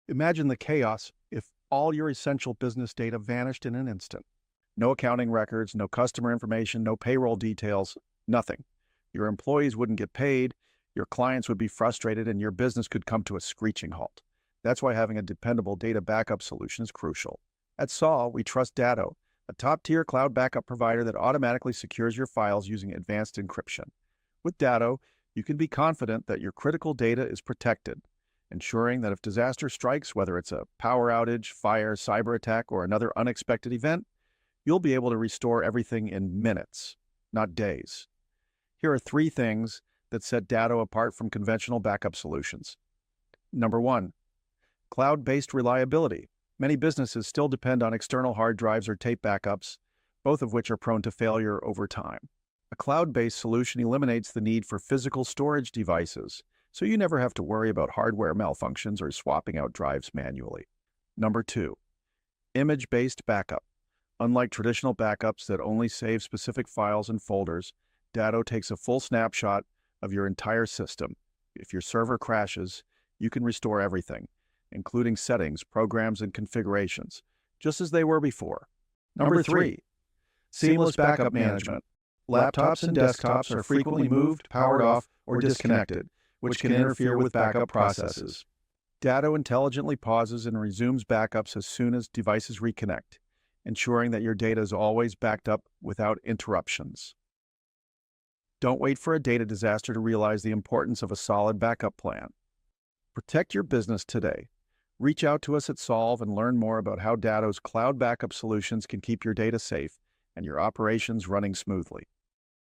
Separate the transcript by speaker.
Speaker 1: Imagine the chaos if all your essential business data vanished in an instant. No accounting records, no customer information, no payroll details, nothing. Your employees wouldn't get paid, your clients would be frustrated, and your business could come to a screeching halt. That's why having a dependable data backup solution is crucial. At Saw, we trust Datto, a top-tier cloud backup provider that automatically secures your files using advanced encryption. With Datto, you can be confident that your critical data is protected, ensuring that if disaster strikes, whether it's a power outage, fire, cyber attack, or another unexpected event, you'll be able to restore everything in minutes, not days. Here are 3 things that set Datto apart from conventional backup solutions. Number 1, cloud-based reliability. Many businesses still depend on external hard drives or tape backups, both of which are prone to failure over time. A cloud-based solution eliminates the need for physical storage devices, so you never have to worry about hardware malfunctions or swapping out drives manually. Number 2, image-based backup. Unlike traditional backups that only save specific files and folders, Datto takes a full snapshot of your entire system. If your server crashes, you can restore everything, including settings, programs, and configurations, just as they were before. Number 3, seamless backup management. Laptops and desktops are frequently moved, powered off, or disconnected, which can interfere with backup processes. Datto intelligently pauses and resumes backups as soon as devices reconnect, ensuring that your data is always backed up without interruptions. Don't wait for a data disaster to realize the importance of a solid backup plan. Protect your business today. Reach out to us at Solve and learn more about how Datto's cloud backup solutions can keep your data safe and your operations running smoothly.